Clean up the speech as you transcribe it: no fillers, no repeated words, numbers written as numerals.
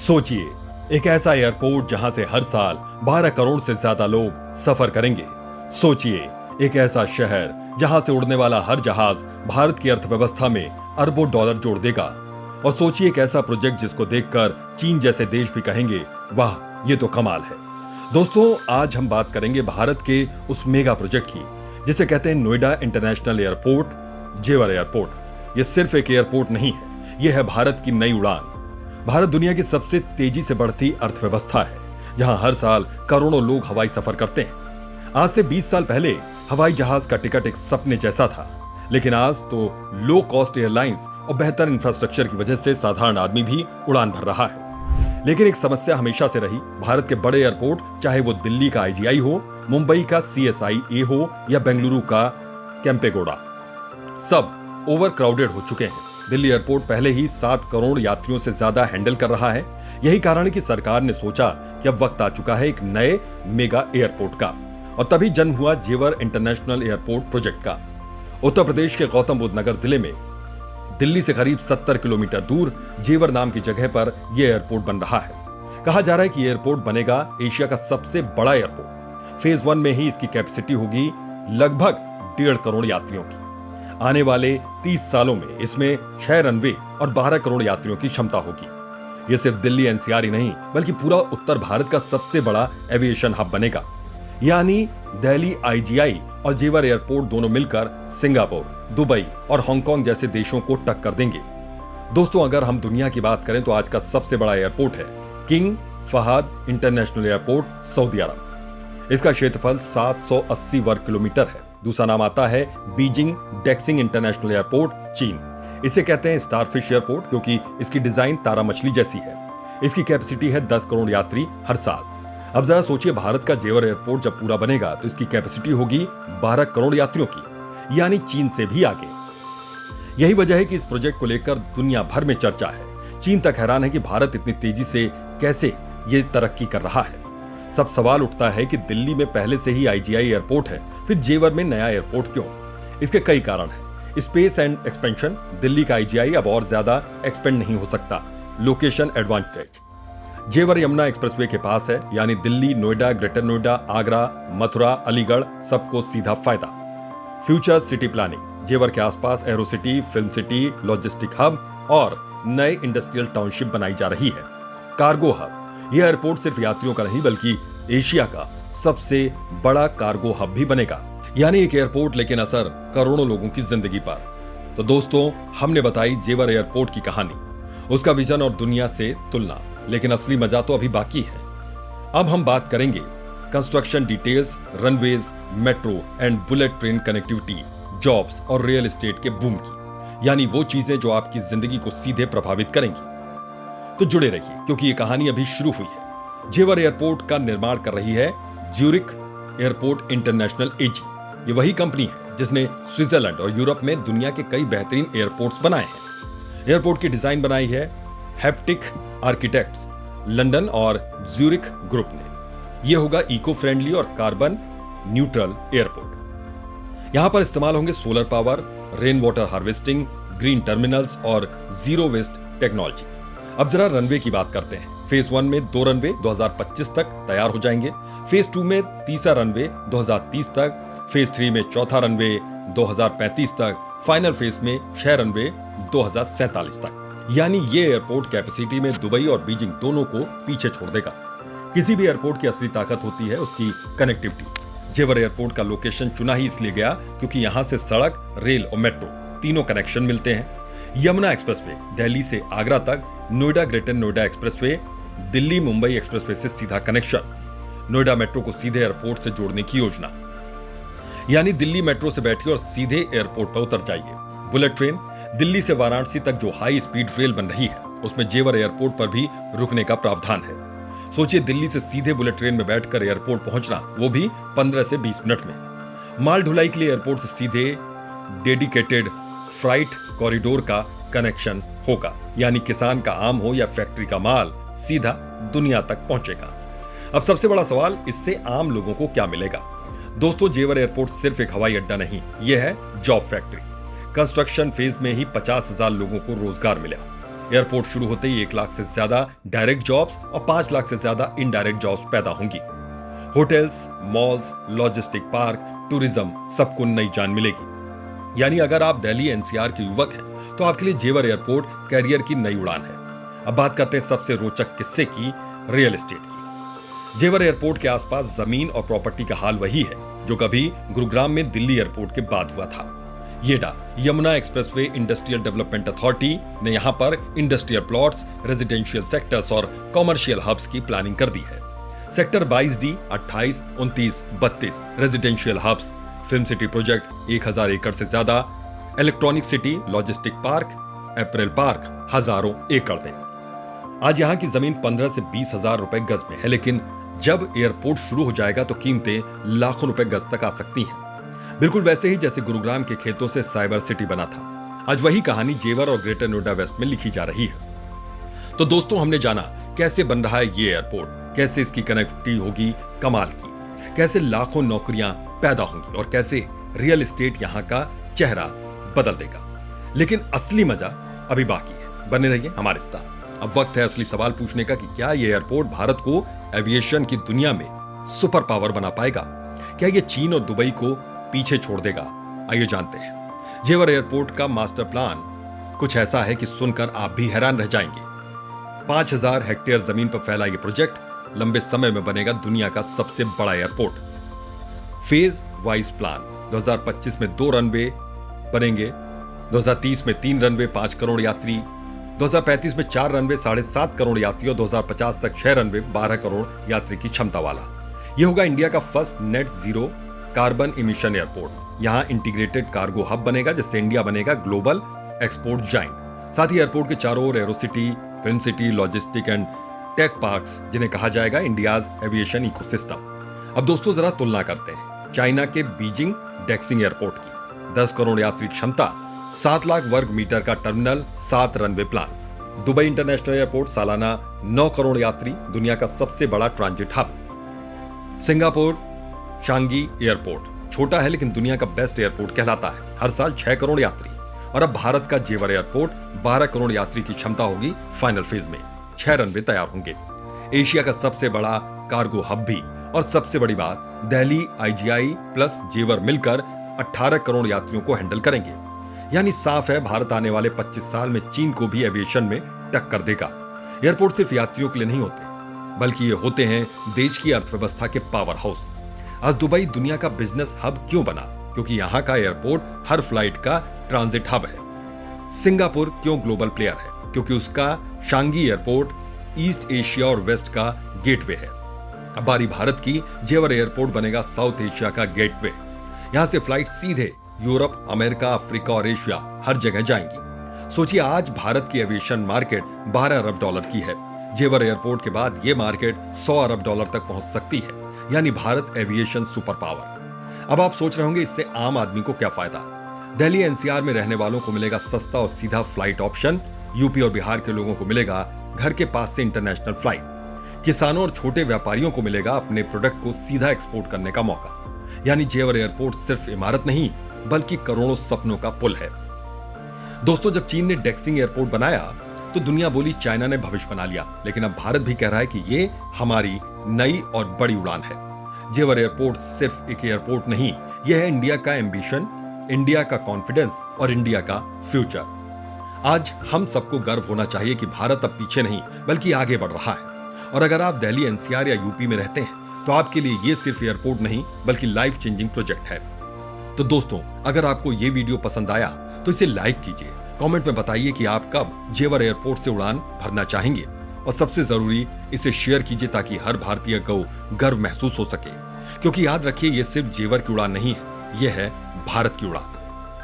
सोचिए, एक ऐसा एयरपोर्ट जहां से हर साल 12 करोड़ से ज्यादा लोग सफर करेंगे। सोचिए, एक ऐसा शहर जहां से उड़ने वाला हर जहाज भारत की अर्थव्यवस्था में अरबों डॉलर जोड़ देगा। और सोचिए, एक ऐसा प्रोजेक्ट जिसको देखकर चीन जैसे देश भी कहेंगे, वाह, ये तो कमाल है। दोस्तों, आज हम बात करेंगे भारत के उस मेगा प्रोजेक्ट की जिसे कहते हैं नोएडा इंटरनेशनल एयरपोर्ट, जेवर एयरपोर्ट। ये सिर्फ एक एयरपोर्ट नहीं है, यह है भारत की नई उड़ान। भारत दुनिया की सबसे तेजी से बढ़ती अर्थव्यवस्था है, जहां हर साल करोड़ों लोग हवाई सफर करते हैं। आज से 20 साल पहले हवाई जहाज का टिकट एक सपने जैसा था, लेकिन आज तो लो कॉस्ट एयरलाइंस और बेहतर इंफ्रास्ट्रक्चर की वजह से साधारण आदमी भी उड़ान भर रहा है। लेकिन एक समस्या हमेशा से रही, भारत के बड़े एयरपोर्ट, चाहे वो दिल्ली का IGI हो, मुंबई का CSIA हो या बेंगलुरु का केम्पेगौड़ा, सब ओवर क्राउडेड हो चुके हैं। दिल्ली एयरपोर्ट पहले ही 7 करोड़ यात्रियों से ज्यादा हैंडल कर रहा है। यही कारण है कि सरकार ने सोचा कि अब वक्त आ चुका है एक नए मेगा एयरपोर्ट का, और तभी जन्म हुआ जेवर इंटरनेशनल एयरपोर्ट प्रोजेक्ट का। उत्तर प्रदेश के गौतम बुद्ध नगर जिले में दिल्ली से करीब 70 किलोमीटर दूर जेवर नाम की जगह पर यह एयरपोर्ट बन रहा है। कहा जा रहा है कि यह एयरपोर्ट बनेगा एशिया का सबसे बड़ा एयरपोर्ट। फेज 1 में ही इसकी कैपेसिटी होगी लगभग 1.5 करोड़ यात्रियों की। आने वाले 30 सालों में इसमें 6 रनवे और 12 करोड़ यात्रियों की क्षमता होगी। यह सिर्फ दिल्ली NCR ही नहीं, बल्कि पूरा उत्तर भारत का सबसे बड़ा एविएशन हब बनेगा। यानी दिल्ली IGI और जेवर एयरपोर्ट दोनों मिलकर सिंगापुर, दुबई और हांगकांग जैसे देशों को टक्कर देंगे। दोस्तों, अगर हम दुनिया की बात करें तो आज का सबसे बड़ा एयरपोर्ट है King Fahd International Airport, Saudi Arabia. इसका क्षेत्रफल 780 वर्ग किलोमीटर है। दूसरा नाम आता है बीजिंग डेक्सिंग इंटरनेशनल एयरपोर्ट, चीन। इसे कहते हैं स्टारफिश एयरपोर्ट क्योंकि इसकी डिजाइन तारा मछली जैसी है। इसकी कैपेसिटी है 10 करोड़ यात्री हर साल। अब जरा सोचिए, भारत का जेवर एयरपोर्ट जब पूरा बनेगा तो इसकी कैपेसिटी होगी 12 करोड़ यात्रियों की, यानी चीन से भी आगे। यही वजह है कि इस प्रोजेक्ट को लेकर दुनिया भर में चर्चा है। चीन तक हैरान है कि भारत इतनी तेजी से कैसे ये तरक्की कर रहा है। सब सवाल उठता है कि दिल्ली में पहले से ही IGI एयरपोर्ट है, फिर जेवर में नया एयरपोर्ट क्यों? इसके कई कारण हैं। स्पेस एंड एक्सपेंशन, दिल्ली का IGI अब और ज्यादा एक्सपेंड नहीं हो सकता। लोकेशन एडवांटेज, जेवर यमुना एक्सप्रेसवे के पास है, यानी दिल्ली, नोएडा, ग्रेटर नोएडा, आगरा, मथुरा, अलीगढ़ सबको सीधा फायदा। फ्यूचर सिटी प्लानिंग, जेवर के आसपास arrow city, film city, logistic hub और नए इंडस्ट्रियल टाउनशिप बनाई जा रही है। कार्गो हब, यह एयरपोर्ट सिर्फ यात्रियों का नहीं बल्कि एशिया का सबसे बड़ा कार्गो हब भी बनेगा। यानी एक एयरपोर्ट लेकिन असर करोड़ों लोगों की जिंदगी पर। तो दोस्तों, हमने बताई जेवर एयरपोर्ट की कहानी, उसका विजन और दुनिया से तुलना, लेकिन असली मजा तो अभी बाकी है। अब हम बात करेंगे construction details, runways, metro and bullet train connectivity, jobs और रियल एस्टेट के बूम की, यानी वो चीजें जो आपकी जिंदगी को सीधे प्रभावित करेंगी। तो जुड़े रहिए क्योंकि ये कहानी अभी शुरू हुई है। जेवर एयरपोर्ट का निर्माण कर रही है ज्यूरिख एयरपोर्ट इंटरनेशनल AG। ये वही कंपनी है जिसने स्विट्जरलैंड और यूरोप में दुनिया के कई बेहतरीन एयरपोर्ट्स बनाए हैं। एयरपोर्ट की डिजाइन बनाई है हेप्टिक आर्किटेक्ट्स, लंदन और ज्यूरिख ग्रुप ने। यह होगा इको फ्रेंडली और कार्बन न्यूट्रल एयरपोर्ट। यहां पर इस्तेमाल होंगे solar power, rain water harvesting, green terminals और जीरो वेस्ट टेक्नोलॉजी। अब जरा रनवे की बात करते हैं। फेज 1 में 2 रनवे 2025 तक तैयार हो जाएंगे। फेज 2 में तीसरा रनवे 2030 तक, फेज 3 में चौथा रनवे 2035 तक, फाइनल फेज में 6 रनवे 2047 तक। यानी ये एयरपोर्ट कैपेसिटी में दुबई और बीजिंग दोनों को पीछे छोड़ देगा। किसी भी एयरपोर्ट की असली ताकत होती है उसकी कनेक्टिविटी। जेवर एयरपोर्ट का लोकेशन चुना ही इसलिए गया क्योंकि यहां से सड़क, रेल और मेट्रो तीनों कनेक्शन मिलते हैं। यमुना एक्सप्रेसवे दिल्ली से आगरा तक, Noida greater Noida expressway Delhi Mumbai expressway से सीधा कनेक्शन, नोएडा मेट्रो को सीधे एयरपोर्ट से जोड़ने की योजना। यानी दिल्ली मेट्रो से बैठिए और सीधे एयरपोर्ट पर उतर जाइए। बुलेट ट्रेन, दिल्ली से वाराणसी तक जो हाई स्पीड रेल बन रही है उसमें जेवर एयरपोर्ट पर भी रुकने का प्रावधान है। सोचिए, दिल्ली से सीधे बुलेट ट्रेन में बैठकर एयरपोर्ट पहुंचना, वो भी 15 से 20 मिनट में। माल ढुलाई के लिए एयरपोर्ट से सीधे डेडिकेटेड फ्राइट कॉरिडोर का कनेक्शन होगा, यानी किसान का आम हो या फैक्ट्री का माल सीधा दुनिया तक पहुंचेगा। अब सबसे बड़ा सवाल, इससे आम लोगों को क्या मिलेगा? दोस्तों, जेवर एयरपोर्ट सिर्फ एक हवाई अड्डा नहीं, यह है जॉब फैक्ट्री। कंस्ट्रक्शन फेज में ही 50,000 लोगों को रोजगार मिला। एयरपोर्ट शुरू होते ही 1 लाख से ज्यादा डायरेक्ट जॉब्स और 5 लाख से ज्यादा इनडायरेक्ट जॉब्स पैदा होंगी। Hotels, malls, logistic park, tourism सबको नई जान मिलेगी। यानी अगर आप दिल्ली एनसीआर के युवक हैं तो आपके लिए जेवर एयरपोर्ट कैरियर की नई उड़ान है। अब बात करते हैं सबसे रोचक किस्से की, रियल एस्टेट की। जेवर एयरपोर्ट के आसपास जमीन और प्रॉपर्टी का हाल वही है जो कभी गुरुग्राम में दिल्ली एयरपोर्ट के बाद हुआ था। YEIDA Yamuna expressway industrial development authority ने यहां पर इंडस्ट्रियल प्लॉट्स, रेजिडेंशियल सेक्टर्स और कॉमर्शियल हब्स की प्लानिंग कर दी है। Sector 22D, 28, 29, 32 residential hubs, film city project 1000 एकड़ से ज्यादा, electronic city, logistic park, apparel park हजारों एकड़ में। आज यहाँ की जमीन 15 से 20 हजार रुपए गज में है, लेकिन जब एयरपोर्ट शुरू हो जाएगा तो कीमतें लाखों रुपए गज तक आ सकती हैं। बिल्कुल वैसे ही जैसे गुरुग्राम के खेतों से साइबर सिटी बना था। आज वही कहानी जेवर और ग्रेटर नोएडा वेस्ट में लिखी जा रही है। तो दोस्तों, हमने जाना कैसे बन रहा है ये एयरपोर्ट, कैसे इसकी कनेक्टिविटी होगी कमाल की, कैसे लाखों नौकरियां पैदा होंगी और कैसे रियल एस्टेट यहां का चेहरा बदल देगा। लेकिन असली मजा अभी बाकी है। बने रहिए हमारे साथ। अब वक्त है असली सवाल पूछने का कि क्या ये एयरपोर्ट भारत को एविएशन की दुनिया में सुपर पावर बना पाएगा? क्या ये चीन और दुबई को पीछे छोड़ देगा? आइए जानते हैं। जेवर एयरपोर्ट का मास्टर प्लान कुछ ऐसा है कि सुनकर आप भी हैरान रह जाएंगे। 5000 हेक्टेयर जमीन पर फैला ये प्रोजेक्ट लंबे समय में बनेगा दुनिया का सबसे बड़ा एयरपोर्ट। फेज वाइज प्लान 2025 में 2 रनवे बनेंगे, 2030 में 3 रनवे 5 करोड़ यात्री, 2035 में 4 रनवे 7.5 करोड़ यात्री और 2050 तक 6 रनवे 12 करोड़ यात्री की क्षमता वाला। यह होगा इंडिया का first net zero carbon emission airport. यहां इंटीग्रेटेड कार्गो हब बनेगा जिससे इंडिया बनेगा ग्लोबल एक्सपोर्ट जाइंट। साथ ही एयरपोर्ट के चारों ओर Aerocity, film city, logistic and tech parks, जिन्हें कहा जाएगा इंडियाज एविएशन इकोसिस्टम। अब दोस्तों जरा तुलना करते हैं चाइना के बीजिंग डेक्सिंग एयरपोर्ट की। 10 करोड़ यात्री क्षमता, 7 लाख वर्ग मीटर का terminal, 7 runway plan. Dubai international airport सालाना 9 करोड़ यात्री, दुनिया का सबसे बड़ा ट्रांजिट हब। सिंगापुर शांगी एयरपोर्ट छोटा है लेकिन दुनिया का बेस्ट एयरपोर्ट कहलाता है, हर साल 6 करोड़ यात्री। और अब भारत का जेवर एयरपोर्ट 12 करोड़ यात्री की क्षमता होगी। फाइनल फेज में 6 रनवे तैयार होंगे। एशिया का सबसे बड़ा कार्गो हब भी। और सबसे बड़ी बात, दिल्ली IGI प्लस जेवर मिलकर 18 करोड़ यात्रियों को हैंडल करेंगे। यानी साफ है भारत आने वाले 25 साल में चीन को भी एविएशन में टक्कर देगा। एयरपोर्ट सिर्फ यात्रियों के लिए नहीं होते बल्कि ये होते हैं देश की अर्थव्यवस्था के पावर हाउस। आज दुबई दुनिया का बिजनेस हब क्यों बना? क्योंकि यहाँ का एयरपोर्ट हर फ्लाइट का ट्रांजिट हब है। सिंगापुर क्यों ग्लोबल प्लेयर है? क्योंकि उसका शांगी एयरपोर्ट ईस्ट एशिया और वेस्ट का गेटवे है। अब बारी भारत की, जेवर एयरपोर्ट बनेगा साउथ एशिया का गेटवे। यहां से फ्लाइट सीधे यूरोप, अमेरिका, अफ्रीका और एशिया हर जगह जाएंगी। सोचिए आज भारत की एविएशन मार्केट 12 अरब डॉलर की है। जेवर एयरपोर्ट के बाद यह मार्केट 100 अरब डॉलर तक पहुंच सकती है। यानी भारत एविएशन सुपर पावर। अब आप सोच रहे होंगे इससे आम आदमी को क्या फायदा? दिल्ली NCR में रहने वालों को मिलेगा सस्ता और सीधा फ्लाइट ऑप्शन। यूपी और बिहार के लोगों को मिलेगा घर के पास से इंटरनेशनल फ्लाइट। किसानों और छोटे व्यापारियों को मिलेगा अपने प्रोडक्ट को सीधा एक्सपोर्ट करने का मौका। यानी जेवर एयरपोर्ट सिर्फ इमारत नहीं बल्कि करोड़ों सपनों का पुल है। दोस्तों, जब चीन ने डेक्सिंग एयरपोर्ट बनाया तो दुनिया बोली चाइना ने भविष्य बना लिया, लेकिन अब भारत भी कह रहा है कि ये हमारी नई और बड़ी उड़ान है। जेवर एयरपोर्ट सिर्फ एक एयरपोर्ट नहीं, यह है इंडिया का एम्बिशन, इंडिया का कॉन्फिडेंस और इंडिया का फ्यूचर। आज हम सबको गर्व होना चाहिए कि भारत अब पीछे नहीं बल्कि आगे बढ़ रहा है। और अगर आप दिल्ली NCR या यूपी में रहते हैं तो आपके लिए ये सिर्फ एयरपोर्ट नहीं बल्कि लाइफ चेंजिंग प्रोजेक्ट है। तो दोस्तों, अगर आपको ये वीडियो पसंद आया तो इसे लाइक कीजिए, कमेंट में बताइए कि आप कब जेवर एयरपोर्ट से उड़ान भरना चाहेंगे और सबसे जरूरी इसे शेयर कीजिए ताकि हर भारतीय को गर्व महसूस हो सके। क्योंकि याद रखिए ये सिर्फ जेवर की उड़ान नहीं है, यह है भारत की उड़ान।